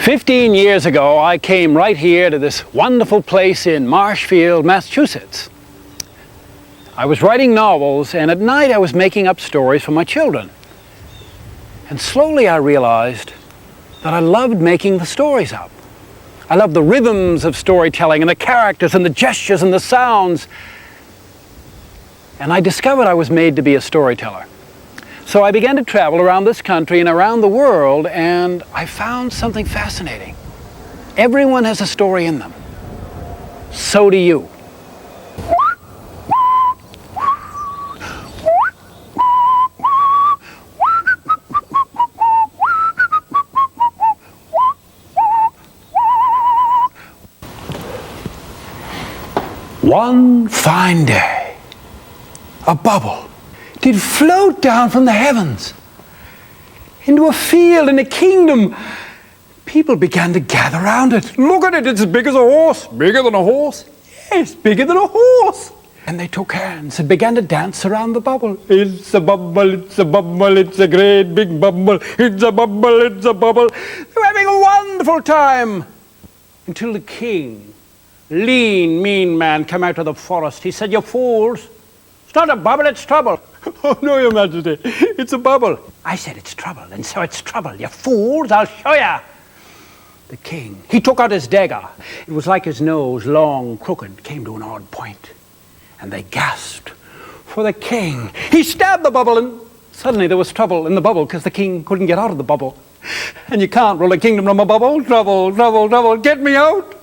"15 years ago, I came right here to this wonderful place in Marshfield, Massachusetts. I was writing novels, and at night I was making up stories for my children. And slowly I realized that I loved making the stories up. I loved the rhythms of storytelling and the characters and the gestures and the sounds. And I discovered I was made to be a storyteller. So I began to travel around this country and around the world, and I found something fascinating. Everyone has a story in them. So do you. One fine day, a bubble did float down from the heavens into a field in a kingdom. People began to gather around it. Look at it, it's as big as a horse. Bigger than a horse? Yes, bigger than a horse. And they took hands and began to dance around the bubble. It's a bubble, it's a bubble, it's a great big bubble. It's a bubble, it's a bubble. They were having a wonderful time until the king, lean, mean man, came out of the forest. He said, "You fools, it's not a bubble, it's trouble." "Oh, no, Your Majesty, it's a bubble." "I said it's trouble, and so it's trouble. You fools, I'll show ya." The king, he took out his dagger. It was like his nose, long, crooked, came to an odd point. And they gasped for the king. He stabbed the bubble, and suddenly there was trouble in the bubble because the king couldn't get out of the bubble. And you can't rule a kingdom from a bubble. Trouble, trouble, trouble, get me out.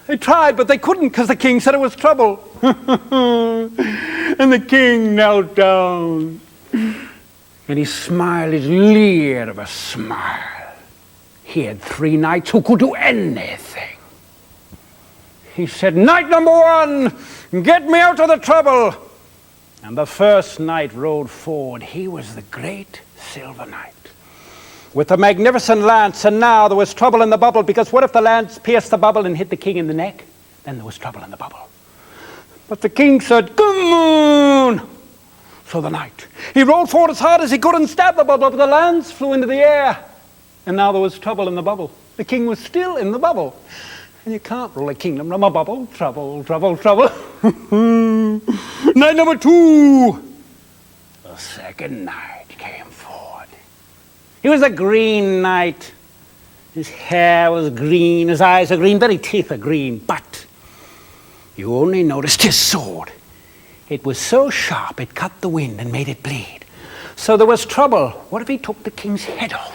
They tried, but they couldn't because the king said it was trouble. And the king knelt down, and he smiled his leer of a smile. He had 3 knights who could do anything. He said, "Knight number 1, get me out of the trouble." And the first knight rode forward. He was the great Silver Knight with a magnificent lance, and now there was trouble in the bubble, because what if the lance pierced the bubble and hit the king in the neck? Then there was trouble in the bubble. But the king said, "Come on!" So the knight, he rode forward as hard as he could and stabbed the bubble, but the lance flew into the air. And now there was trouble in the bubble. The king was still in the bubble. And you can't rule a kingdom from a bubble. Trouble, trouble, trouble. Knight number 2. The second knight came forward. He was a green knight. His hair was green, his eyes were green, very teeth are green, but you only noticed his sword. It was so sharp it cut the wind and made it bleed. So there was trouble. What if he took the king's head off?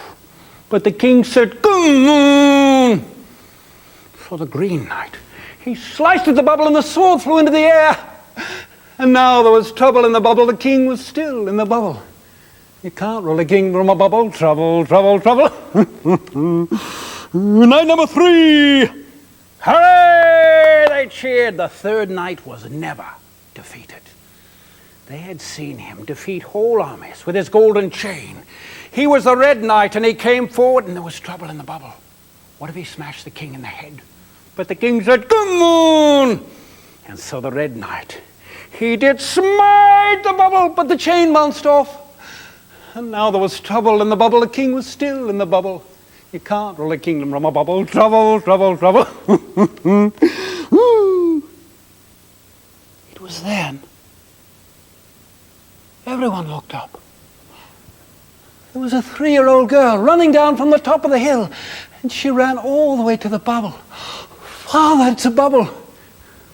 But the king said, "Come on!" So the green knight, he sliced at the bubble and the sword flew into the air. And now there was trouble in the bubble. The king was still in the bubble. You can't rule a king from a bubble. Trouble, trouble, trouble. Knight number 3. Hooray! They cheered. The third knight was never defeated. They had seen him defeat whole armies with his golden chain. He was the red knight, and he came forward, and there was trouble in the bubble. What if he smashed the king in the head? But the king said, "Come on!" And so the red knight, he did smite the bubble, but the chain bounced off. And now there was trouble in the bubble. The king was still in the bubble. You can't rule a kingdom from a bubble. Trouble, trouble, trouble. It was then everyone looked up. There was a 3-year-old girl running down from the top of the hill, and she ran all the way to the bubble. "Father, it's a bubble."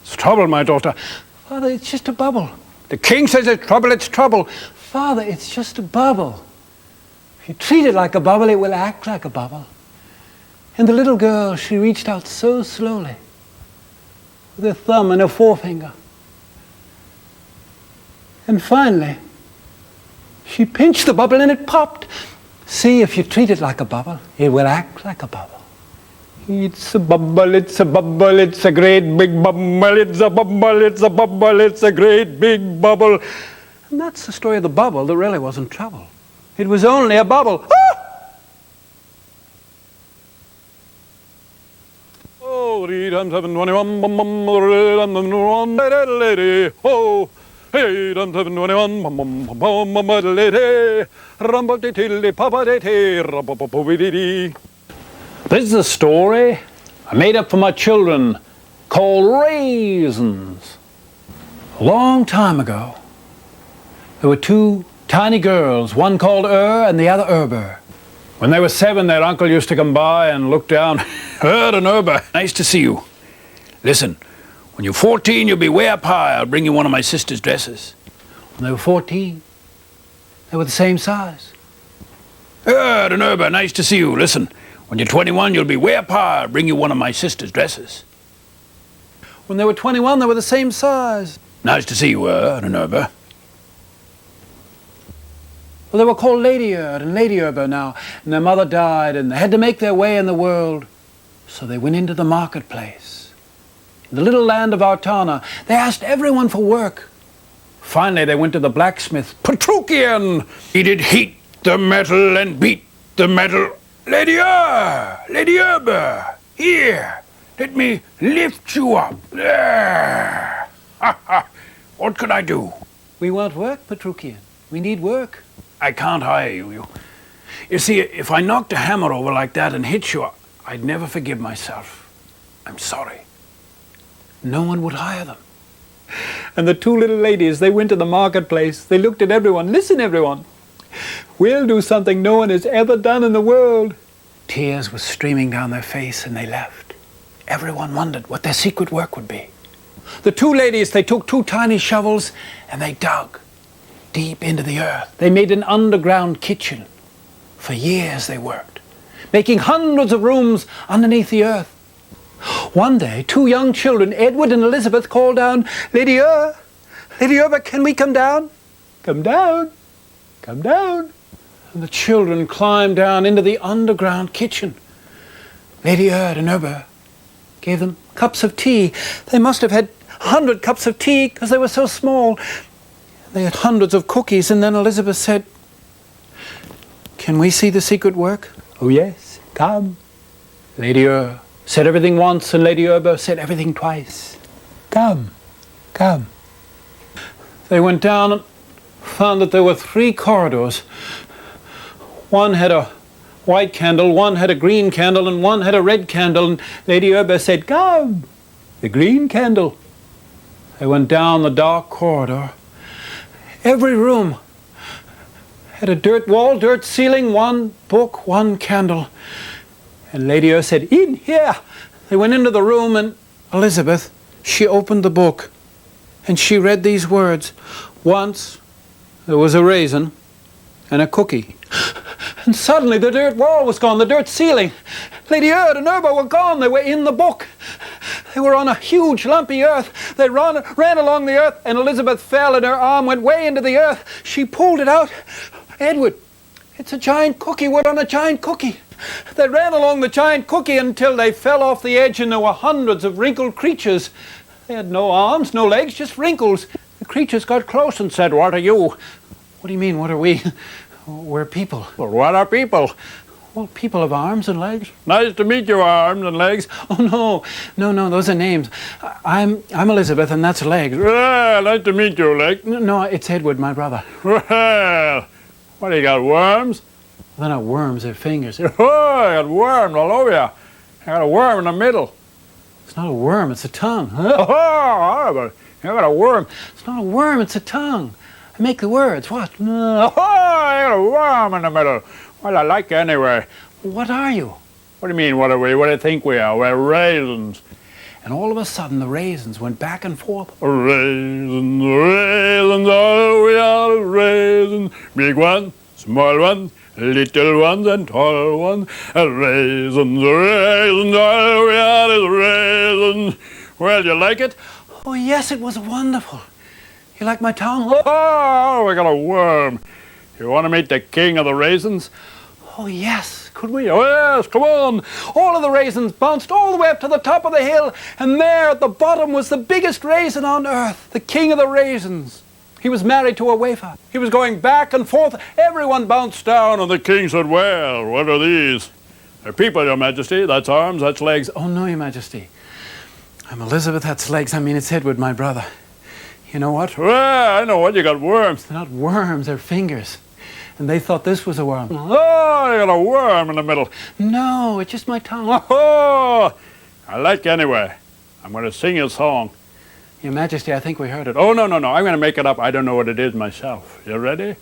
"It's trouble, my daughter." "Father, it's just a bubble." "The king says it's trouble, it's trouble." "Father, it's just a bubble. If you treat it like a bubble, it will act like a bubble." And the little girl, she reached out so slowly with her thumb and her forefinger. And finally, She pinched the bubble and it popped. See, if you treat it like a bubble, it will act like a bubble. It's a bubble, it's a bubble, it's a great big bubble, it's a bubble, it's a bubble, it's a great big bubble. And that's the story of the bubble that really wasn't trouble. It was only a bubble. Ah! Oh, 3 times 7, 21, bum, bum, lady, oh. 8 times 7, 21, bum, bum, bum, bum, lady, rumble, tilly, papa, dee, This is a story I made up for my children called Raisins. A long time ago, there were 2 tiny girls, one called and the other Erber. When they were 7, their uncle used to come by and look down. And Erber, nice to see you. Listen, when you're 14, you'll be way up high. I'll bring you one of my sister's dresses. When they were 14, they were the same size. And Erber, nice to see you. Listen, when you're 21, you'll be way up high. I'll bring you one of my sister's dresses. When they were 21, they were the same size. Nice to see you, and Erber. Well, they were called Lady and Lady Erber now, and their mother died, and they had to make their way in the world. So they went into the marketplace. In the little land of Artana, they asked everyone for work. Finally, they went to the blacksmith, Petruchian. He did heat the metal and beat the metal. Lady Erber, here, let me lift you up. There. What can I do? We want work, Petruchian. We need work. I can't hire you. You see, if I knocked a hammer over like that and hit you, I'd never forgive myself. I'm sorry. No one would hire them. And the 2 little ladies, they went to the marketplace. They looked at everyone. Listen, everyone. We'll do something no one has ever done in the world. Tears were streaming down their face and they left. Everyone wondered what their secret work would be. The 2 ladies, they took 2 tiny shovels and they dug deep into the earth. They made an underground kitchen. For years they worked, making hundreds of rooms underneath the earth. One day, 2 young children, Edward and Elizabeth, called down, Lady Erber, can we come down? Come down, come down. And the children climbed down into the underground kitchen. Lady and Erber gave them cups of tea. They must have had 100 cups of tea because they were so small. They had hundreds of cookies, and then Elizabeth said, can we see the secret work? Oh yes, come. Lady said everything once, and Lady Erber said everything twice. Come, come. They went down and found that there were 3 corridors. One had a white candle, one had a green candle, and one had a red candle. And Lady Erber said, come, the green candle. They went down the dark corridor. Every room had a dirt wall, dirt ceiling, 1 book, 1 candle. And Lady said, in here. They went into the room, and Elizabeth, she opened the book, and she read these words. Once there was a raisin and a cookie. And suddenly the dirt wall was gone, the dirt ceiling. Lady and Erber were gone. They were in the book. They were on a huge lumpy earth. They ran along the earth, and Elizabeth fell and her arm went way into the earth. She pulled it out. Edward, it's a giant cookie. We're on a giant cookie. They ran along the giant cookie until they fell off the edge, and there were hundreds of wrinkled creatures. They had no arms, no legs, just wrinkles. The creatures got close and said, what are you? What do you mean, what are we? We're people. Well, what are people? Well, people have arms and legs. Nice to meet you, arms and legs. Oh, no, those are names. I'm Elizabeth, and that's legs. Well, nice to meet you, legs. No, it's Edward, my brother. Well, what do you got, worms? They're not worms, they're fingers. Oh, I got worms all over you. I got a worm in the middle. It's not a worm, it's a tongue. Oh, I got a worm. It's not a worm, it's a tongue. I make the words, what? Oh, I got a worm in the middle. Well, I like you anyway. What are you? What do you mean, what are we? What do you think we are? We're raisins. And all of a sudden, the raisins went back and forth. Raisins, raisins, all we are is raisins. Big ones, small ones, little ones and tall ones. Raisins, raisins, all we are is raisins. Well, you like it? Oh, yes, it was wonderful. You like my tongue? Oh, we got a worm. You want to meet the king of the raisins? Oh, yes. Could we? Oh, yes, come on. All of the raisins bounced all the way up to the top of the hill, and there at the bottom was the biggest raisin on earth, the king of the raisins. He was married to a wafer. He was going back and forth. Everyone bounced down, And the king said, well, what are these? They're people, Your Majesty. That's arms, that's legs. Oh, no, Your Majesty. I'm Elizabeth, that's legs. I mean, it's Edward, my brother. You know what? Well, I know what, you got worms. They're not worms, they're fingers. And they thought this was a worm. Oh, you got a worm in the middle. No, it's just my tongue. Oh, I like you anyway. I'm going to sing you a song. Your Majesty, I think we heard it. Oh, no, I'm going to make it up. I don't know what it is myself. You ready?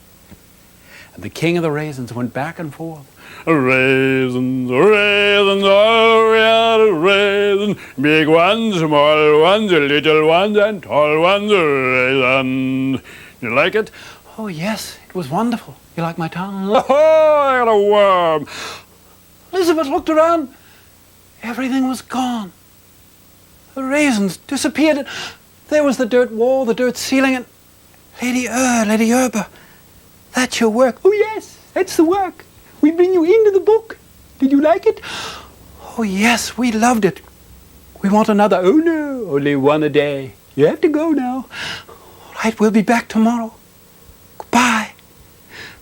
And the king of the raisins went back and forth. Raisins, raisins, all we are raisins. Big ones, small ones, little ones, and tall ones, raisins. You like it? Oh, yes, it was wonderful. You like my tongue? Oh, I got a worm. Elizabeth looked around. Everything was gone. The raisins disappeared. There was the dirt wall, the dirt ceiling, and Lady Erba, that's your work. Oh, yes, that's the work. We bring you into the book. Did you like it? Oh, yes, we loved it. We want another. Oh, no, only one a day. You have to go now. All right, we'll be back tomorrow. Goodbye.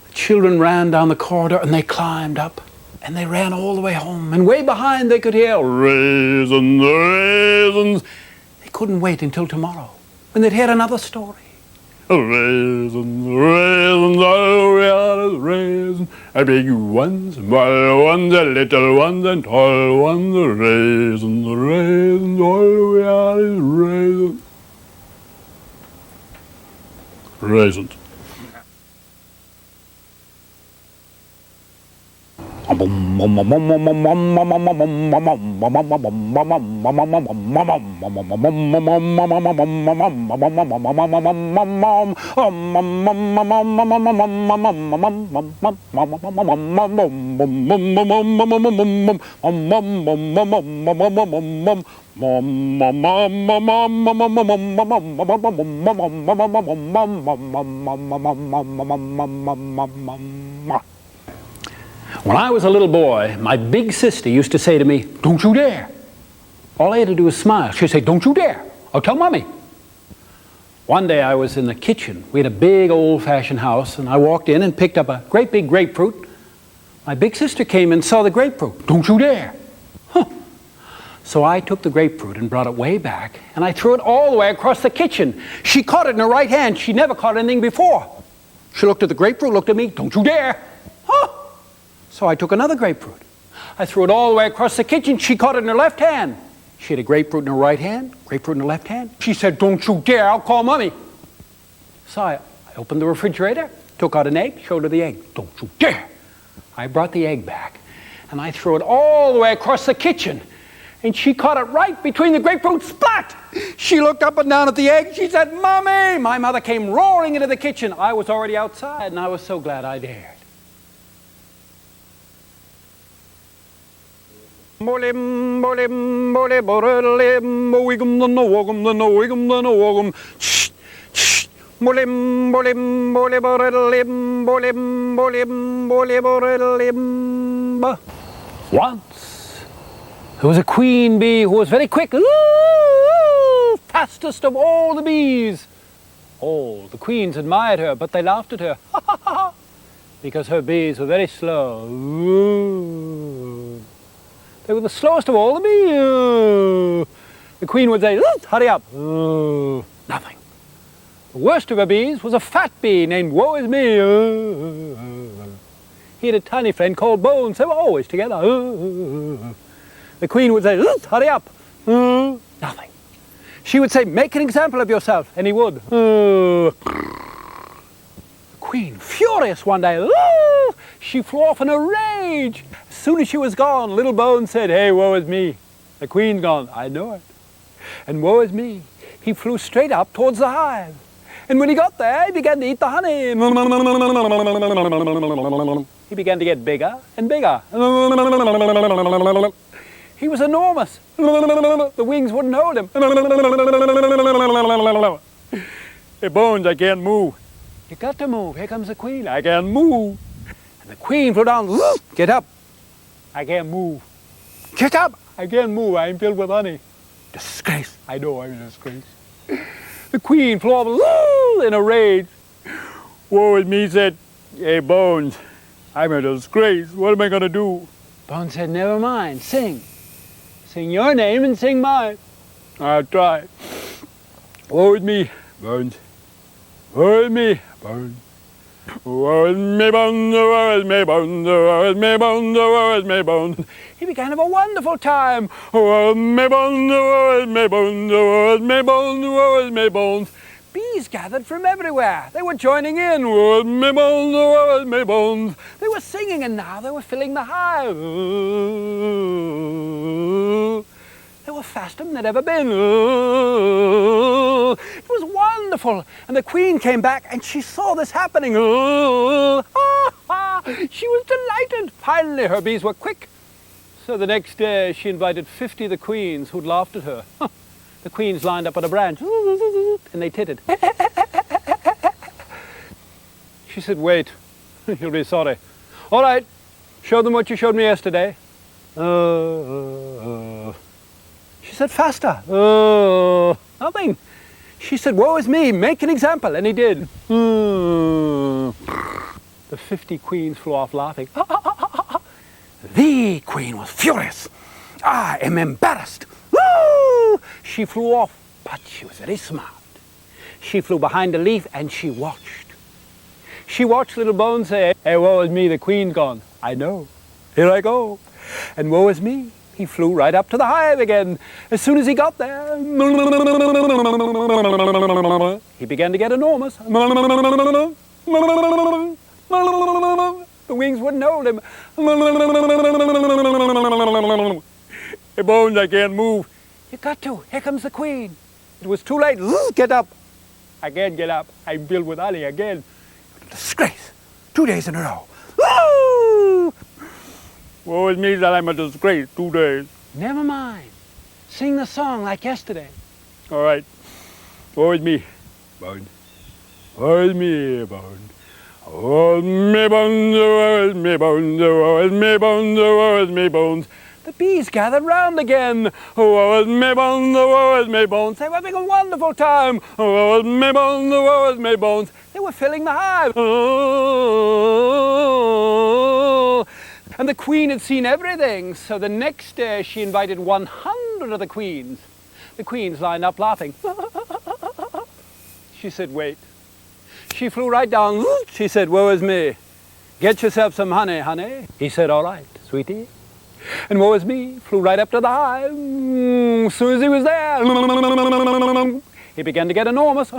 The children ran down the corridor and they climbed up. And they ran all the way home. And way behind they could hear, raisins, raisins. They couldn't wait until tomorrow when they'd hear another story. Raisins, raisins, all we are is raisins. A big ones, small ones, a little ones, and tall ones. Raisins, raisins, all we are is raisins. Raisins. When I was a little boy, my big sister used to say to me, "Don't you dare." All I had to do was smile. She'd say, "Don't you dare. I'll tell Mommy." One day I was in the kitchen. We had a big old-fashioned house, and I walked in and picked up a great big grapefruit. My big sister came and saw the grapefruit. "Don't you dare." Huh. So I took the grapefruit and brought it way back, and I threw it all the way across the kitchen. She caught it in her right hand. She never caught anything before. She looked at the grapefruit, looked at me, "Don't you dare." Huh. So I took another grapefruit. I threw it all the way across the kitchen. She caught it in her left hand. She had a grapefruit in her right hand, grapefruit in her left hand. She said, "Don't you dare, I'll call Mommy." So I opened the refrigerator, took out an egg, showed her the egg. "Don't you dare." I brought the egg back, and I threw it all the way across the kitchen. And she caught it right between the grapefruit, splat! She looked up and down at the egg. She said, "Mommy!" My mother came roaring into the kitchen. I was already outside, and I was so glad I dared. Bolim, bolim, boli, borelim, boigum, the no wogum, the no wigum, the no wogum. Shh, shh. Bolim, bolim, boli, borelim, bolim, bolim, boli, borelim. Once there was a queen bee who was very quick, fastest of all the bees. All the queens admired her, but they laughed at her, because her bees were very slow. They were the slowest of all the bees. The queen would say, "Hurry up." Nothing. The worst of her bees was a fat bee named Woe Is Me. He had a tiny friend called Bones. They were always together. The queen would say, "Hurry up." Nothing. She would say, "Make an example of yourself." And he would. The queen, furious one day, she flew off in a rage. As soon as she was gone, little Bones said, "Hey, woe is me. The queen's gone." "I know it." And woe is me. He flew straight up towards the hive. And when he got there, he began to eat the honey. He began to get bigger and bigger. He was enormous. The wings wouldn't hold him. "Hey, Bones, I can't move." You got to move. Here comes the Queen. I can't move. And the Queen flew down. Get up. I can't move. Get up. I can't move. I'm filled with honey. Disgrace. I know I'm a disgrace. The Queen flew off in a rage. Woe is me, said, hey, Bones, I'm a disgrace. What am I going to do? Bones said, never mind. Sing. Sing your name and sing mine. I'll try. Woe is me, Bones. Woe is me, Bones. Woe is me, Bones. Woe is me, Bones. Woe is me, Bones. Woe is me, Bones. He began to have a wonderful time. Woe is me, Bones. Woe is me, Bones. Woe is me, Bones. Woe is me, Bones. Bees gathered from everywhere. They were joining in. Woe is me, Bones. Woe is me, Bones. They were singing, and now they were filling the hive. They were faster than they'd ever been. It was wonderful. And the Queen came back and she saw this happening. She was delighted. Finally, her bees were quick. So the next day, she invited 50 of the queens who'd laughed at her. The queens lined up on a branch and they tittered. She said, wait, you'll be sorry. All right, show them what you showed me yesterday. She said, faster. Nothing. She said, woe is me, make an example. And he did. The 50 queens flew off laughing. The Queen was furious. I am embarrassed. Woo! She flew off, but she was very smart. She flew behind a leaf and she watched. She watched little Bones say, hey, woe is me, the Queen's gone. I know. Here I go. And woe is me. He flew right up to the hive again. As soon as he got there, he began to get enormous. The wings wouldn't hold him. Hey, Bones, I can't move. You got to. Here comes the Queen. It was too late. Get up. I can't get up. I'm filled with honey again. Disgrace. 2 days in a row. Woo! Woe is me that I'm a disgrace. 2 days. Never mind. Sing the song like yesterday. All right. Woe is me, Bones. Woe is me, Bones. Woe is me, Bones. Woe is me, Bones. Woe is me, Bones. Woe is me, Bones. The bees gathered round again. Woe is me, Bones. Woe is me, Bones. They were having a wonderful time. Woe is me, Bones. Woe is me, Bones. They were filling the hive. And the Queen had seen everything, so the next day she invited 100 of the queens. The queens lined up laughing. She said, wait. She flew right down. She said, woe is me. Get yourself some honey, honey. He said, all right, sweetie. And woe is me, flew right up to the hive. As soon as he was there, he began to get enormous.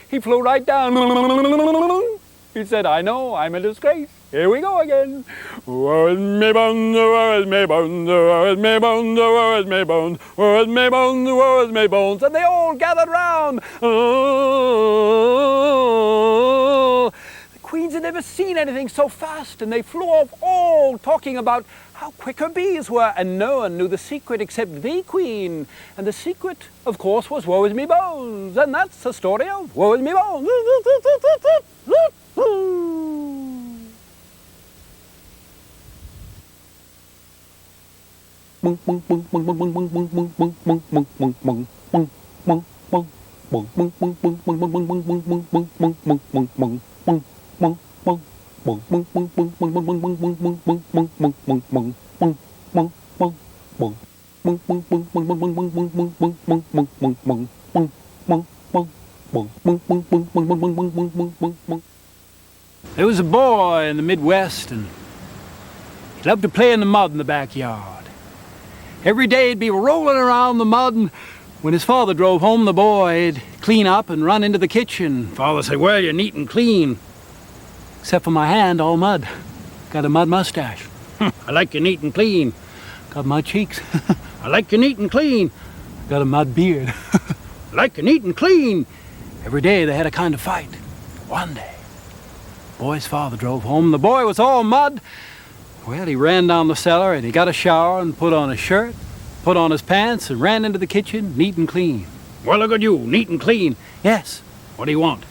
He flew right down. He said, I know, I'm a disgrace. Here we go again. Woe is me, Bones, woe is me, Bones, woe is me, Bones, woe is me, Bones, woe is me, Bones, woe is me, Bones. And they all gathered round. The queens had never seen anything so fast, and they flew off all talking about how quick her bees were, and no one knew the secret except the Queen. And the secret, of course, was Woe is me, Bones. And that's the story of Woe is me, Bones. There was a boy in the Midwest, and he loved to play in the mud in the backyard. Every day he'd be rolling around the mud, and when his father drove home, the boy'd clean up and run into the kitchen. Father said, well, you're neat and clean. Except for my hand, all mud. Got a mud mustache. I like you neat and clean. Got mud cheeks. I like you neat and clean. Got a mud beard. I like you neat and clean. Every day they had a kind of fight. One day, the boy's father drove home. The boy was all mud. Well, he ran down the cellar and he got a shower and put on his shirt, put on his pants, and ran into the kitchen neat and clean. Well, look at you, neat and clean. Yes, What do you want?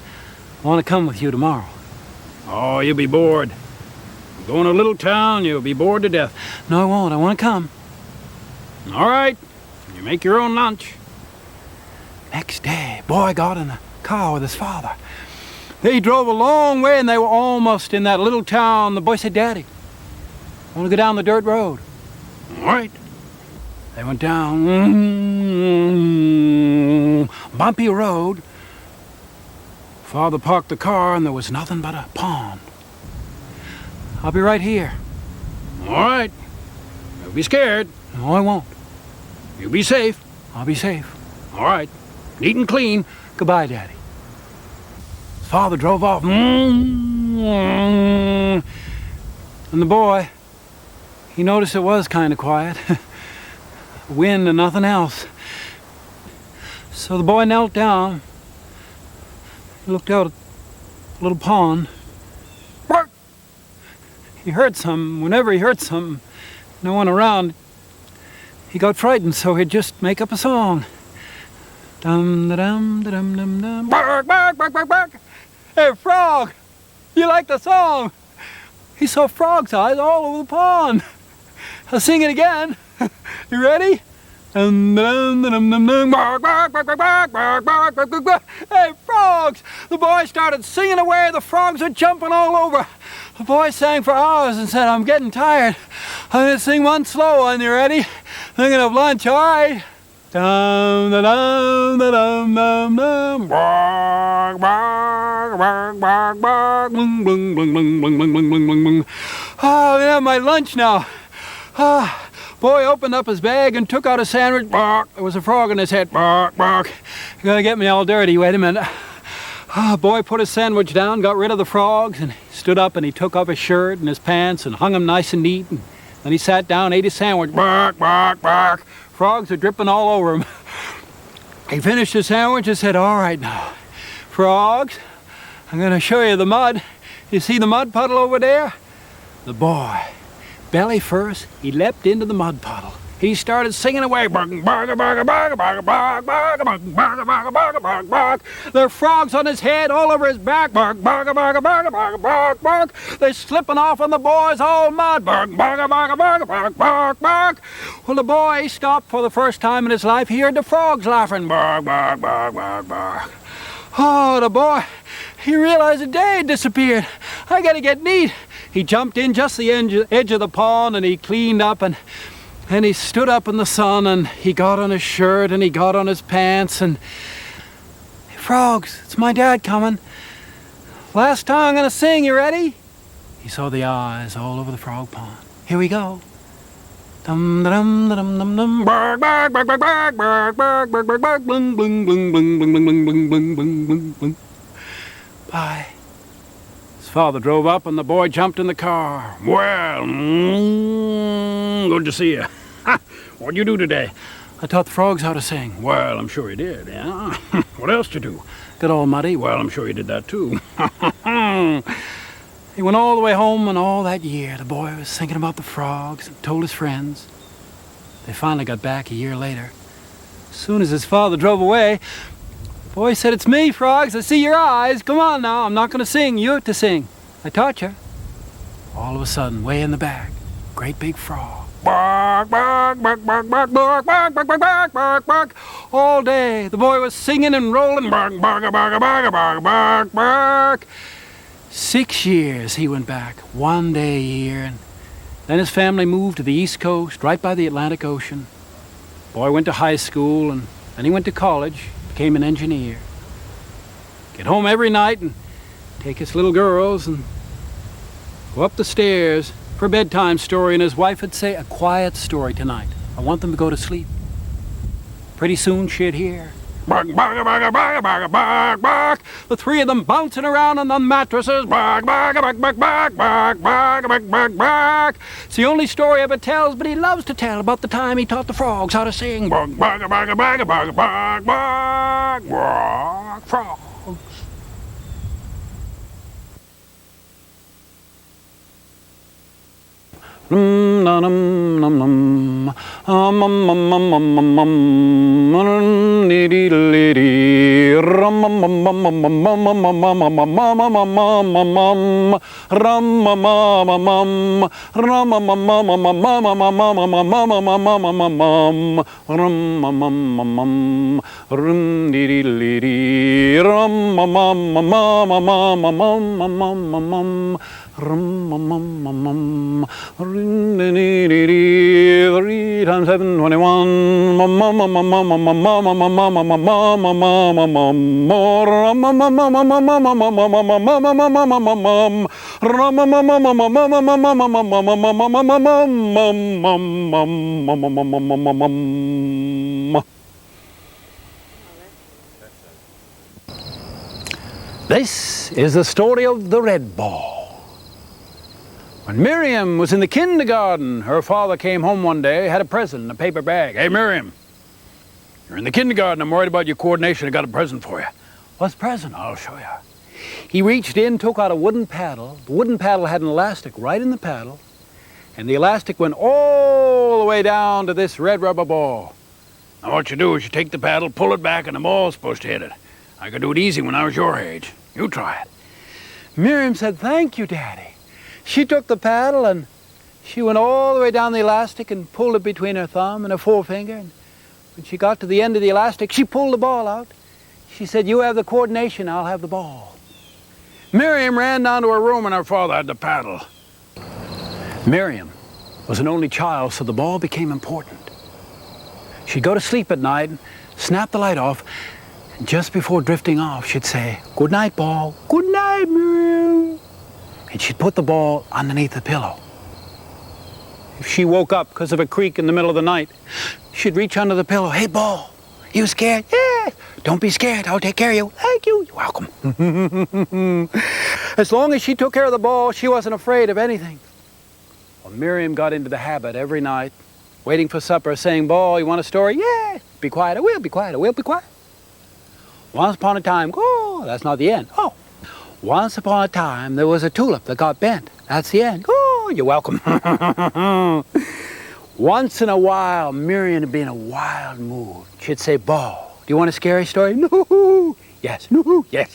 I want to come with you tomorrow. Oh, you'll be bored. Go in a little town, you'll be bored to death. No, I won't. I want to come. All right. You make your own lunch. Next day, boy got in a car with his father. They drove a long way and they were almost in that little town. The boy said, Daddy, I want to go down the dirt road. All right. They went down bumpy road. Father parked the car and there was nothing but a pond. I'll be right here. All right. You'll be scared. No, I won't. You'll be safe. I'll be safe. All right. Neat and clean. Goodbye, Daddy. His father drove off. And the boy, he noticed it was kind of quiet. Wind and nothing else. So the boy knelt down. He looked out at a little pond. He heard something. Whenever he heard something, no one around, he got frightened, so he'd just make up a song. Dum da dum da dum dum dum. Bark, bark, bark, bark, bark. Hey, frog, you like the song? He saw frog's eyes all over the pond. I'll sing it again. You ready? Dum dum dum dum dum. Bark, bark, bark, bark, bark, bark, bark, bark, bark, bark. Hey, frogs! The boy started singing away. The frogs were jumping all over. The boy sang for hours and said, I'm getting tired. I'm going to sing one slow one. You ready? Thinking of lunch, all right? Dum da dum da dum dum dum. Bark, bark, bark, bark, bark. Bling, bling, bling, bling, bling, bling, bling, bling, bling. Oh, I'm going to have my lunch now. Boy opened up his bag and took out a sandwich. Bark. There was a frog in his head. Bark, bark. You're going to get me all dirty. Wait a minute. Boy put his sandwich down, got rid of the frogs, and he stood up and he took off his shirt and his pants and hung them nice and neat. And then he sat down, ate his sandwich. Bark, bark, bark. Frogs are dripping all over him. He finished his sandwich and said, all right now, frogs, I'm going to show you the mud. You see the mud puddle over there? The boy, belly first, he leapt into the mud puddle. He started singing away. Bark, bark, bark, bark, bark, bark, bark, bark, bark, bark, bark, bark, bark. There are frogs on his head, all over his back. Bark, bark, bark, bark, bark, bark, bark. They're slipping off on the boys, all mud. Bark, bark, bark, bark, bark, bark, bark. Well, the boy stopped for the first time in his life. He heard the frogs laughing. Bark, bark, bark, bark, bark. Oh, the boy, he realized the day had disappeared. I gotta get neat. He jumped in just the edge of the pond and he cleaned up and he stood up in the sun and he got on his shirt and he got on his pants and... Hey, frogs, it's my dad coming. Last time I'm gonna sing, you ready? He saw the eyes all over the frog pond. Here we go. Dum dum dum dum dum. Bark, bark, bark, bark, bark, bark, bark, bark, bark, bark, bling, bling, bling, bling, bling, bling, bling, bling, bling, bling, bling, bling. Bye. His father drove up and the boy jumped in the car. Well, good to see you. What'd you do today? I taught the frogs how to sing. Well, I'm sure you did, yeah? What else did you do? Got all muddy. Well, I'm sure you did that too. He went all the way home, and all that year the boy was thinking about the frogs and told his friends. They finally got back a year later. As soon as his father drove away, the boy said, it's me, frogs. I see your eyes. Come on now. I'm not going to sing. You have to sing. I taught you. All of a sudden, way in the back, great big frog. Bark, bark, bark, bark, bark, bark, bark, bark, bark, bark, bark, bark. All day, the boy was singing and rolling. Bark, bark, bark, bark, bark, bark, bark. 6 years he went back, one day a year, and then his family moved to the East Coast, right by the Atlantic Ocean. Boy went to high school, and then he went to college, became an engineer. Get home every night and take his little girls and go up the stairs for a bedtime story, and his wife would say, a quiet story tonight. I want them to go to sleep. Pretty soon she'd hear, bark, bark, bark, bark, bark, bark, bark. The three of them bouncing around on the mattresses. Bark, bark, bark, bark, bark, bark, bark, bark, bark, bark. It's the only story ever tells, but he loves to tell about the time he taught the frogs how to sing. Bark, bark, bark, bark, bark, bark, bark, bark, frogs. Num num num num um dee dee dee rum Three times 7, 21. This is the story of the red ball. When Miriam was in the kindergarten, her father came home one day, had a present in a paper bag. Hey, Miriam, you're in the kindergarten. I'm worried about your coordination. I got a present for you. What's the present? I'll show you. He reached in, took out a wooden paddle. The wooden paddle had an elastic right in the paddle, and the elastic went all the way down to this red rubber ball. Now what you do is you take the paddle, pull it back, and the ball's supposed to hit it. I could do it easy when I was your age. You try it. Miriam said, "Thank you, Daddy." She took the paddle and she went all the way down the elastic and pulled it between her thumb and her forefinger. And when she got to the end of the elastic, she pulled the ball out. She said, "You have the coordination, I'll have the ball." Miriam ran down to her room and her father had the paddle. Miriam was an only child, so the ball became important. She'd go to sleep at night, snap the light off, and just before drifting off, she'd say, "Good night, ball. Good night, Miriam." And she'd put the ball underneath the pillow. If she woke up because of a creak in the middle of the night, she'd reach under the pillow. "Hey, ball, you scared?" "Yeah." "Don't be scared, I'll take care of you." "Thank you." "You're welcome." As long as she took care of the ball, she wasn't afraid of anything. Well, Miriam got into the habit every night, waiting for supper, saying, "Ball, you want a story?" "Yeah." "Be quiet, I will be quiet, I will be quiet." Once upon a time, oh, that's not the end. Oh. Once upon a time, there was a tulip that got bent. That's the end. Oh, you're welcome. Once in a while, Miriam would be in a wild mood. She'd say, "Ball, do you want a scary story?" "No." "Yes." "No." "Yes."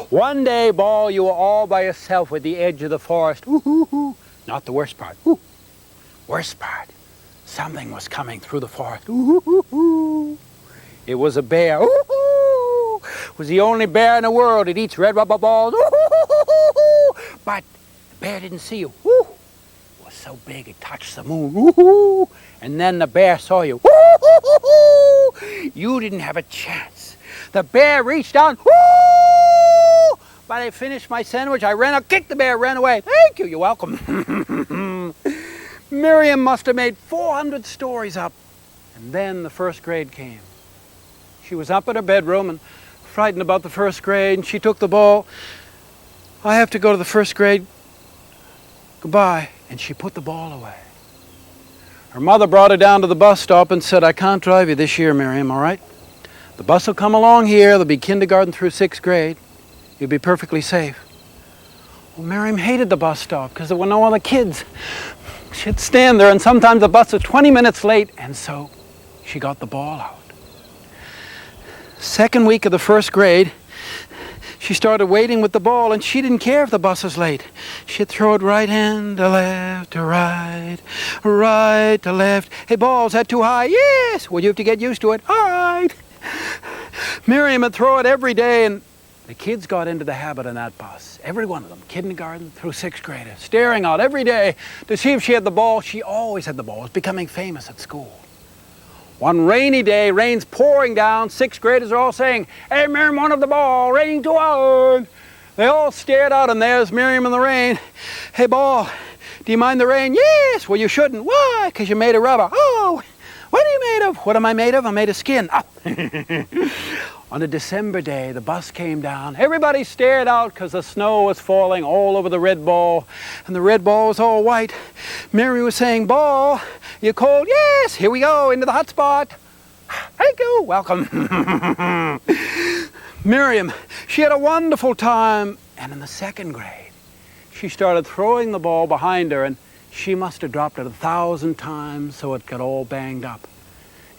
One day, Ball, you were all by yourself at the edge of the forest. Ooh. Not the worst part. Ooh. Worst part. Something was coming through the forest. Ooh. It was a bear. Ooh. Was the only bear in the world that eats red rubber balls. But the bear didn't see you. It was so big it touched the moon. And then the bear saw you. You didn't have a chance. The bear reached down. But I finished my sandwich. I ran out, kicked the bear, ran away. "Thank you, you're welcome." Miriam must have made 400 stories up. And then the first grade came. She was up in her bedroom and frightened about the first grade, and she took the ball. "I have to go to the first grade. Goodbye." And she put the ball away. Her mother brought her down to the bus stop and said, "I can't drive you this year, Miriam, all right? The bus will come along here. There'll be kindergarten through 6th grade. You'll be perfectly safe." Well, Miriam hated the bus stop because there were no other kids. She'd stand there, and sometimes the bus was 20 minutes late, and so she got the ball out. Second week of the first grade, she started waiting with the ball, and she didn't care if the bus was late. She'd throw it right hand to left to right, right to left. "Hey, ball, is that too high?" "Yes." "Well, you have to get used to it." "All right." Miriam would throw it every day, and the kids got into the habit on that bus. Every one of them, kindergarten through 6th grade, staring out every day to see if she had the ball. She always had the ball. It was becoming famous at school. One rainy day, rain's pouring down. 6th graders are all saying, "Hey, Miriam wanted the ball, raining too hard." They all stared out, and there's Miriam in the rain. "Hey, ball, do you mind the rain?" "Yes." "Well, you shouldn't." "Why?" "Because you're made of rubber." "Oh, what are you made of?" "What am I made of? I'm made of skin." Oh. On a December day, the bus came down. Everybody stared out because the snow was falling all over the red ball, and the red ball was all white. Miriam was saying, "Ball, you cold?" "Yes." "Here we go, into the hot spot." "Thank you, welcome." Miriam, she had a wonderful time, and in the 2nd grade, she started throwing the ball behind her, and she must have dropped it 1,000 times so it got all banged up.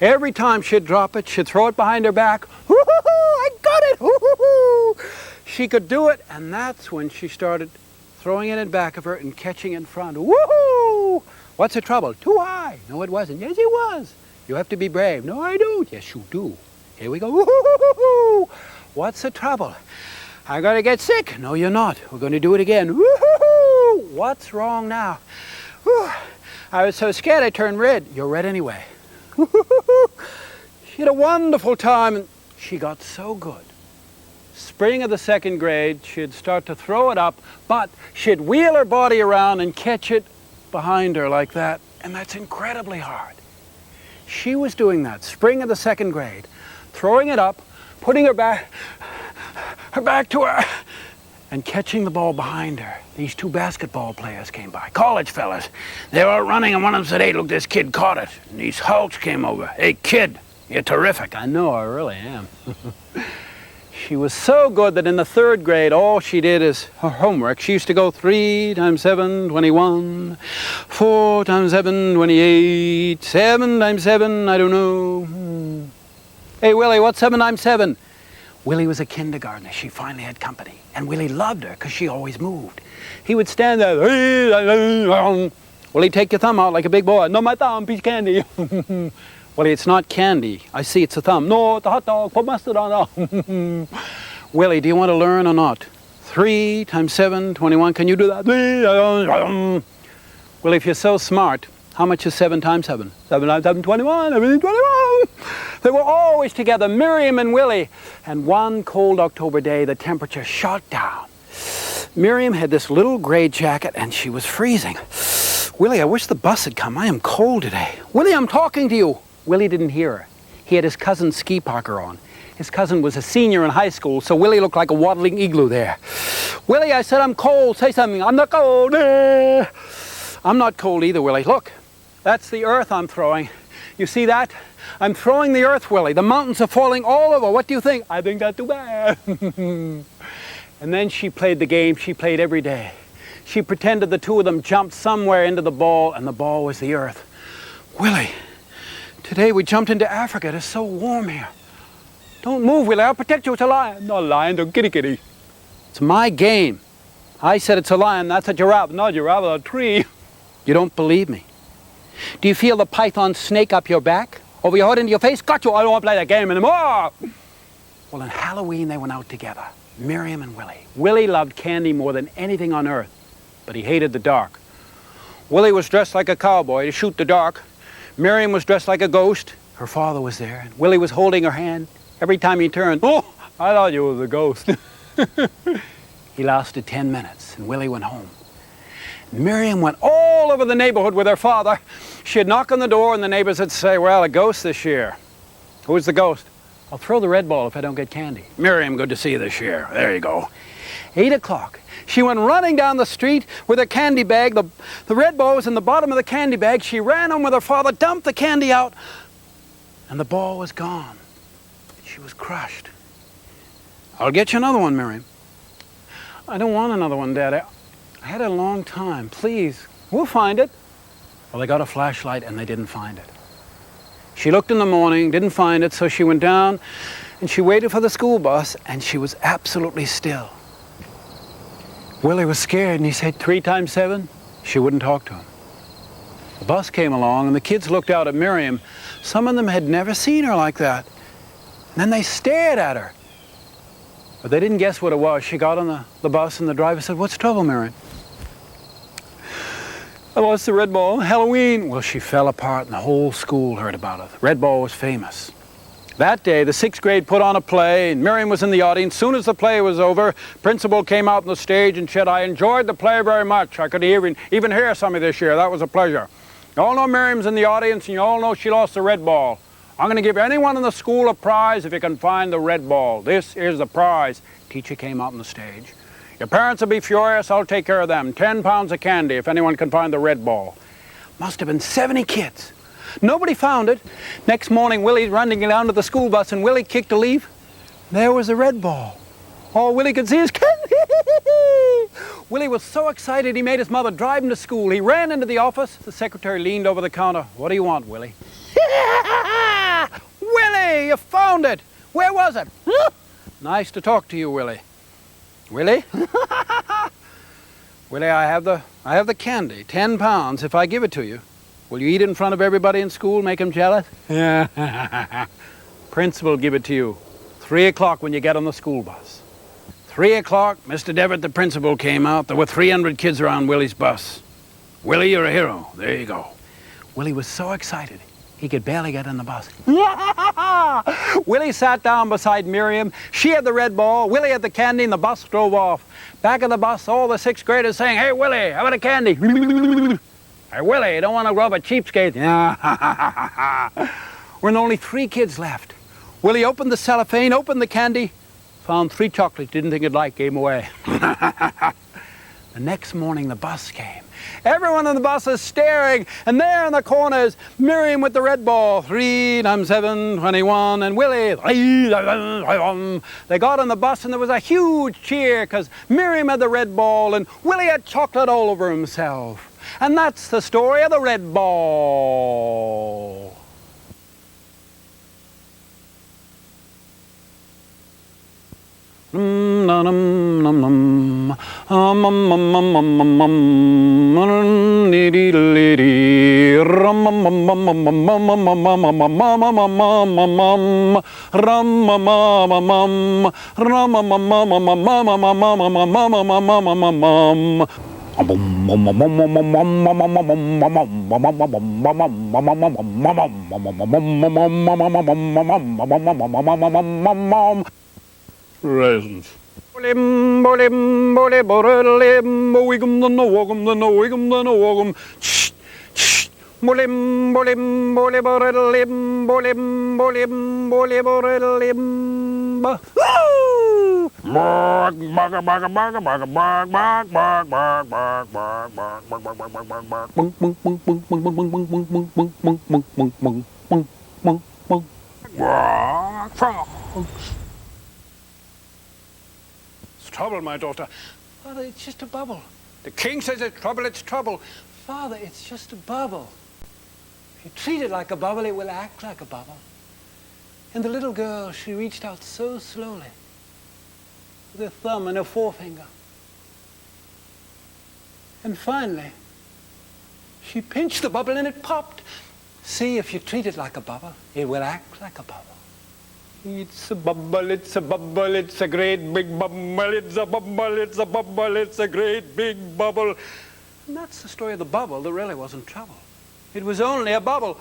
Every time she'd drop it, she'd throw it behind her back. "I got it! Woo-hoo-hoo! She could do it, and that's when she started throwing it in back of her and catching it in front. Woohoo! What's the trouble? Too high. No, it wasn't. Yes, it was. You have to be brave. No, I don't. Yes, you do. Here we go. Woo-hoo-hoo-hoo! What's the trouble? I'm going to get sick. No, you're not. We're going to do it again. Woo-hoo-hoo! What's wrong now? Whew. I was so scared I turned red. You're red anyway. Woo-hoo-hoo! She had a wonderful time, and she got so good. Spring of the second grade, she'd start to throw it up, but she'd wheel her body around and catch it behind her like that, and that's incredibly hard. She was doing that, spring of the second grade, throwing it up, putting her back to her, and catching the ball behind her. These two basketball players came by, college fellas. They were running, and one of them said, "Hey, look, this kid caught it." And these hulks came over. "Hey, kid, you're terrific." I know, I really am. She was so good that in the third grade, all she did is her homework. She used to go 3 times 7, 21, 4 times 7, 28, 7 times 7, I don't know. Hey, Willie, what's 7 times 7? Willie was a kindergartner. She finally had company. And Willie loved her because she always moved. He would stand there. Willie, take your thumb out like a big boy. No, my thumb, piece of candy. Willie, it's not candy. I see it's a thumb. No, it's a hot dog. Put mustard on it. Willie, do you want to learn or not? 3 times 7, 21. Can you do that? Willie, if you're so smart, how much is 7 times 7? 7 times 7, 21. Everything 21. They were always together, Miriam and Willie. And one cold October day, the temperature shot down. Miriam had this little gray jacket, and she was freezing. Willie, I wish the bus had come. I am cold today. Willie, I'm talking to you. Willie didn't hear her. He had his cousin's ski parker on. His cousin was a senior in high school, so Willie looked like a waddling igloo there. Willie, I said I'm cold. Say something. I'm not cold. I'm not cold either, Willie. Look, that's the earth I'm throwing. You see that? I'm throwing the earth, Willie. The mountains are falling all over. What do you think? I think that's too bad. And then she played the game she played every day. She pretended the two of them jumped somewhere into the ball, and the ball was the earth. Willie, today we jumped into Africa. It is so warm here. Don't move, Willie. I'll protect you. It's a lion. Not a lion. Don't kitty kitty. It's my game. I said it's a lion. That's a giraffe. Not a giraffe. A tree. You don't believe me. Do you feel the python snake up your back? Over your head, into your face? Got you. I don't want to play that game anymore. Well, on Halloween, they went out together. Miriam and Willie. Willie loved candy more than anything on earth, but he hated the dark. Willie was dressed like a cowboy to shoot the dark. Miriam was dressed like a ghost. Her father was there, and Willie was holding her hand. Every time he turned, "Oh, I thought you was a ghost." He lasted 10 minutes, and Willie went home. Miriam went all over the neighborhood with her father. She'd knock on the door, and the neighbors would say, "Well, a ghost this year." "Who's the ghost?" "I'll throw the red ball if I don't get candy." "Miriam, good to see you this year." There you go. 8 o'clock. She went running down the street with her candy bag. The red ball was in the bottom of the candy bag. She ran home with her father, dumped the candy out, and the ball was gone. She was crushed. "I'll get you another one, Miriam." "I don't want another one, Dad. I had it a long time. Please, we'll find it." Well, they got a flashlight and they didn't find it. She looked in the morning, didn't find it, so she went down and she waited for the school bus, and she was absolutely still. Willie was scared, and he said 3 times 7. She wouldn't talk to him. The bus came along, and the kids looked out at Miriam. Some of them had never seen her like that. And then they stared at her. But they didn't guess what it was. She got on the bus, and the driver said, "What's the trouble, Miriam?" "I lost the red ball. Halloween." Well, she fell apart, and the whole school heard about it. The red ball was famous. That day, the 6th grade put on a play, and Miriam was in the audience. Soon as the play was over, principal came out on the stage and said, "I enjoyed the play very much. I could even hear some of this year. That was a pleasure. You all know Miriam's in the audience, and you all know she lost the red ball. I'm going to give anyone in the school a prize if you can find the red ball. This is the prize." Teacher came out on the stage. "Your parents will be furious. I'll take care of them. 10 pounds of candy if anyone can find the red ball." Must have been 70 kids. Nobody found it. Next morning, Willie's running down to the school bus, and Willie kicked a leaf. There was the red ball. All Willie could see is candy. Willie was so excited he made his mother drive him to school. He ran into the office. The secretary leaned over the counter. "What do you want, Willie?" "Willie, you found it. Where was it?" Nice to talk to you, Willie. Willie? Willie, I have the candy, 10 pounds. If I give it to you, will you eat it in front of everybody in school, make them jealous? Yeah. Principal give it to you. 3 o'clock when you get on the school bus. 3 o'clock, Mr. Devitt, the principal, came out. There were 300 kids around Willie's bus. Willie, you're a hero. There you go. Willie was so excited, he could barely get in the bus. Willie sat down beside Miriam. She had the red ball, Willie had the candy, and the bus drove off. Back of the bus, all the 6th graders saying, "Hey, Willie, how about a candy?" "Hey, Willie, you don't want to rub a cheapskate." When only 3 kids left. Willie opened the cellophane, opened the candy, found 3 chocolates, didn't think he'd like, gave them away. The next morning, the bus came. Everyone in the bus is staring, and there in the corner is Miriam with the red ball. 3 times 7, 21, and Willie. 3 times 7. They got on the bus, and there was a huge cheer because Miriam had the red ball, and Willie had chocolate all over himself. And that's the story of the red ball. Num num num num Raisins. Bolim, bolim, bolim, bolim, boigum, the no wogum, the no wigum, the no wogum. Bolim, bolim, bolim, bolim, bolim, bolim, bolim, bolim. Bark, bark, bark, bark, bark, bark, bark, bark, bark, bark, bark, bark, bark, bark, bark, bark, bark. Bung, bung, bung, bung, bung, bung, bung, bung, bung, bung, bung, bung, bung, bung, bung, bung, bung. Bark, frogs. Trouble, my daughter. Father, it's just a bubble. The king says it's trouble, it's trouble. Father, it's just a bubble. If you treat it like a bubble, it will act like a bubble. And the little girl, she reached out so slowly with her thumb and her forefinger. And finally, she pinched the bubble and it popped. See, if you treat it like a bubble, it will act like a bubble. It's a bubble, it's a bubble, it's a great big bubble, it's a bubble, it's a bubble, it's a great big bubble. And that's the story of the bubble that really wasn't trouble. It was only a bubble.